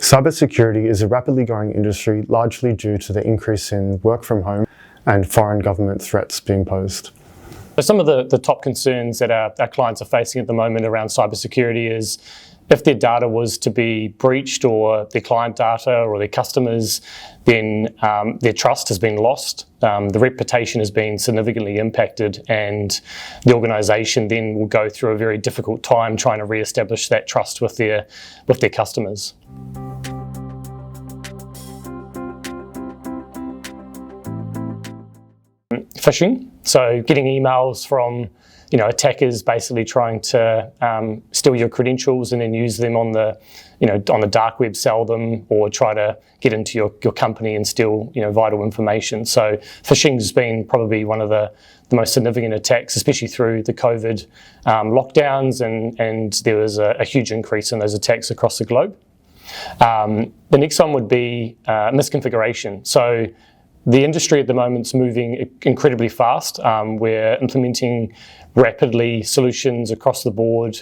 Cybersecurity is a rapidly growing industry, largely due to the increase in work from home and foreign government threats being posed. So some of the top concerns that our clients are facing at the moment around cybersecurity is if their data was to be breached, or their client data or their customers, then their trust has been lost, the reputation has been significantly impacted, and the organisation then will go through a very difficult time trying to re-establish that trust with their customers. Phishing, so getting emails from attackers basically trying to steal your credentials and then use them on the dark web, sell them, or try to get into your company and steal vital information. So phishing has been probably one of the most significant attacks, especially through the COVID lockdowns, and there was a huge increase in those attacks across the globe. The next one would be misconfiguration. So the industry at the moment is moving incredibly fast. We're implementing rapidly solutions across the board.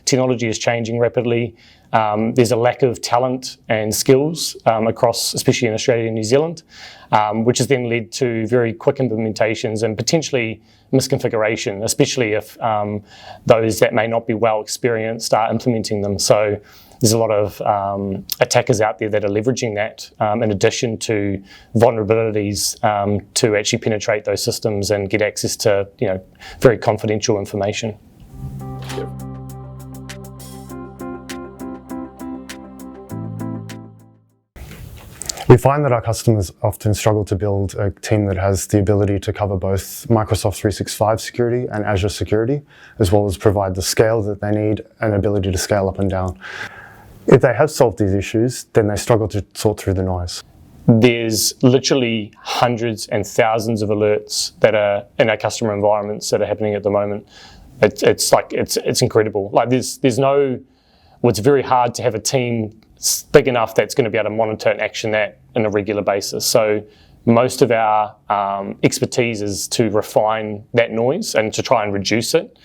Technology is changing rapidly. There's a lack of talent and skills across, especially in Australia and New Zealand, which has then led to very quick implementations and potentially misconfiguration, especially if those that may not be well experienced are implementing them. So there's a lot of attackers out there that are leveraging that in addition to vulnerabilities to actually penetrate those systems and get access to very confidential information. We find that our customers often struggle to build a team that has the ability to cover both Microsoft 365 security and Azure security, as well as provide the scale that they need and ability to scale up and down. If they have solved these issues, then they struggle to sort through the noise. There's literally hundreds and thousands of alerts that are in our customer environments that are happening at the moment. It's incredible. Like it's very hard to have a team big enough that's going to be able to monitor and action that on a regular basis. So most of our expertise is to refine that noise and to try and reduce it.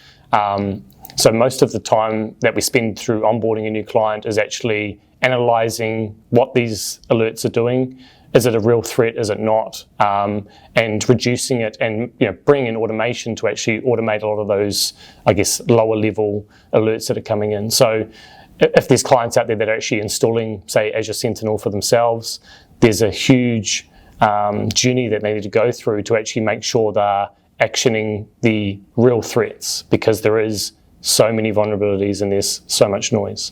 So most of the time that we spend through onboarding a new client is actually analysing what these alerts are doing. Is it a real threat? Is it not? And reducing it, and bringing in automation to actually automate a lot of those, lower level alerts that are coming in. So if there's clients out there that are actually installing, say, Azure Sentinel for themselves, there's a huge journey that they need to go through to actually make sure they're actioning the real threats, because there is so many vulnerabilities and there's so much noise.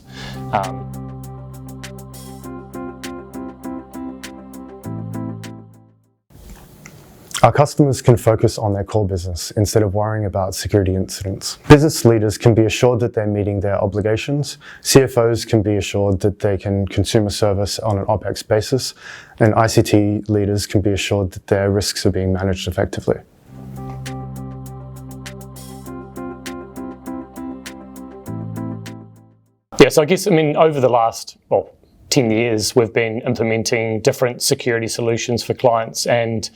Our customers can focus on their core business instead of worrying about security incidents. Business leaders can be assured that they're meeting their obligations. CFOs can be assured that they can consume a service on an OPEX basis. And ICT leaders can be assured that their risks are being managed effectively. Yeah, so over the last 10 years, we've been implementing different security solutions for clients, and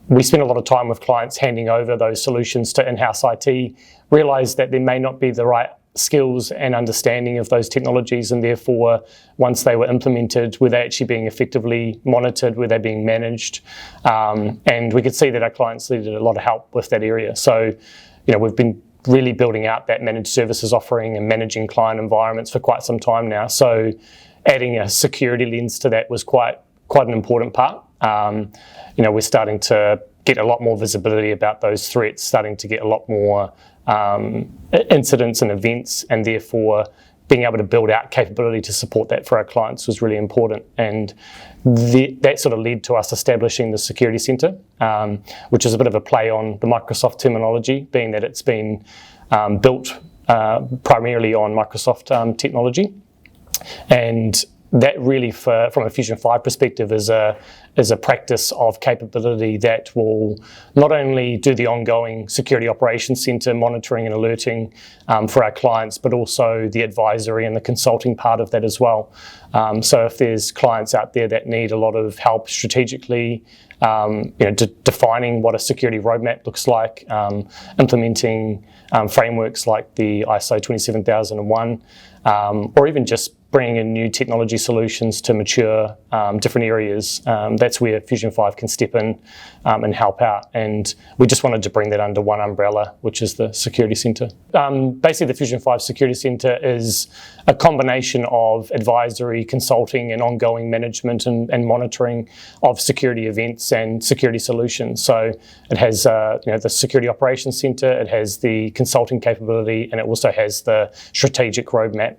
we spend a lot of time with clients handing over those solutions to in-house IT, realise that there may not be the right skills and understanding of those technologies, and therefore once they were implemented, were they actually being effectively monitored, were they being managed, and we could see that our clients needed a lot of help with that area. So we've been really building out that managed services offering and managing client environments for quite some time now. So adding a security lens to that was quite an important part. We're starting to get a lot more visibility about those threats, starting to get a lot more incidents and events, and therefore being able to build out capability to support that for our clients was really important. And that sort of led to us establishing the Security Centre, which is a bit of a play on the Microsoft terminology, being that it's been built primarily on Microsoft technology. And that really, from a Fusion5 perspective, is a practice of capability that will not only do the ongoing Security Operations Centre monitoring and alerting for our clients, but also the advisory and the consulting part of that as well. So if there's clients out there that need a lot of help strategically, defining what a security roadmap looks like, implementing frameworks like the ISO 27001, or even just bringing in new technology solutions to mature different areas, that's where Fusion5 can step in and help out. And we just wanted to bring that under one umbrella, which is the Security Centre. Basically, the Fusion5 Security Centre is a combination of advisory, consulting, and ongoing management and monitoring of security events and security solutions. So it has the Security Operations Centre, it has the consulting capability, and it also has the strategic roadmap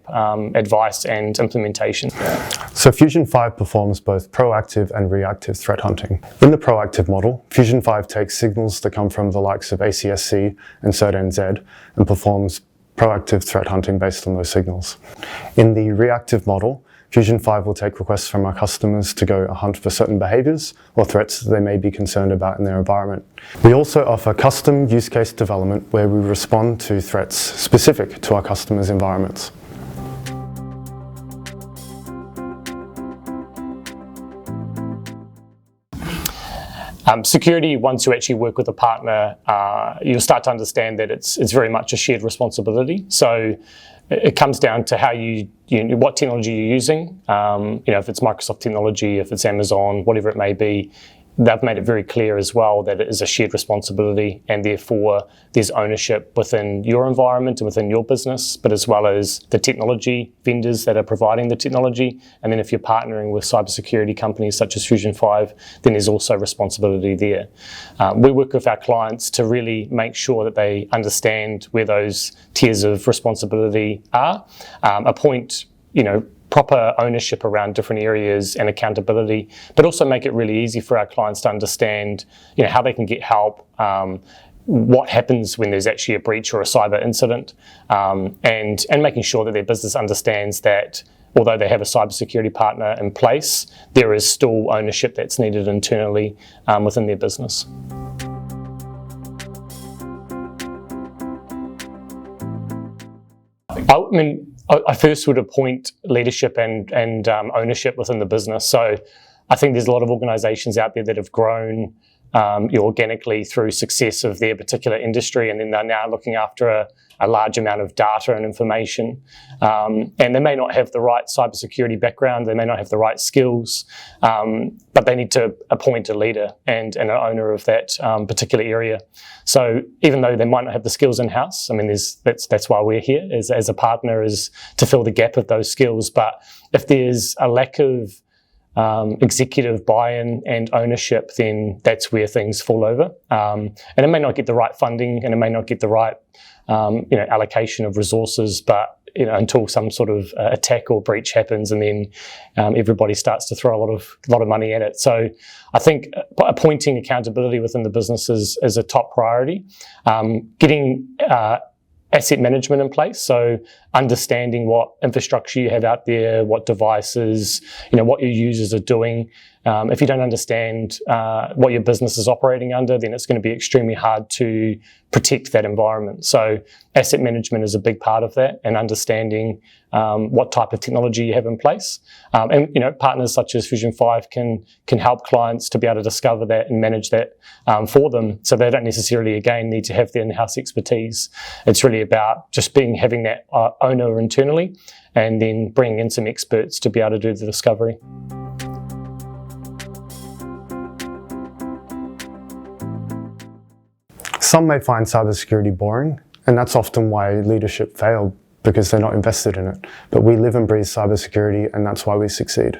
advice and implementation. So Fusion5 performs both proactive and reactive threat hunting. In the proactive model, Fusion5 takes signals that come from the likes of ACSC and CertNZ and performs proactive threat hunting based on those signals. In the reactive model, Fusion5 will take requests from our customers to go hunt for certain behaviours or threats that they may be concerned about in their environment. We also offer custom use case development where we respond to threats specific to our customers' environments. Security, once you actually work with a partner, you'll start to understand that it's very much a shared responsibility. So it comes down to how what technology you're using. If it's Microsoft technology, if it's Amazon, whatever it may be, they've made it very clear as well that it is a shared responsibility, and therefore there's ownership within your environment and within your business, but as well as the technology vendors that are providing the technology. And then if you're partnering with cybersecurity companies such as Fusion5, then there's also responsibility there. We work with our clients to really make sure that they understand where those tiers of responsibility are, appoint, proper ownership around different areas and accountability, but also make it really easy for our clients to understand, how they can get help, what happens when there's actually a breach or a cyber incident, and making sure that their business understands that although they have a cybersecurity partner in place, there is still ownership that's needed internally within their business. I first would appoint leadership and ownership within the business. So I think there's a lot of organisations out there that have grown organically through success of their particular industry, and then they're now looking after a large amount of data and information. And they may not have the right cybersecurity background, they may not have the right skills, but they need to appoint a leader and an owner of that particular area. So even though they might not have the skills in-house, that's why we're here as a partner, is to fill the gap of those skills. But if there's a lack of executive buy-in and ownership, then that's where things fall over. And it may not get the right funding, and it may not get the right allocation of resources, but until some sort of attack or breach happens, and then everybody starts to throw a lot of money at it. So I think appointing accountability within the business is a top priority. Getting asset management in place, so understanding what infrastructure you have out there, what devices, what your users are doing. If you don't understand what your business is operating under, then it's going to be extremely hard to protect that environment. So asset management is a big part of that, and understanding what type of technology you have in place. And partners such as Fusion5 can help clients to be able to discover that and manage that for them, so they don't necessarily, again, need to have the in-house expertise. It's really about just having that owner internally, and then bringing in some experts to be able to do the discovery. Some may find cybersecurity boring, and that's often why leadership fail, because they're not invested in it. But we live and breathe cybersecurity, and that's why we succeed.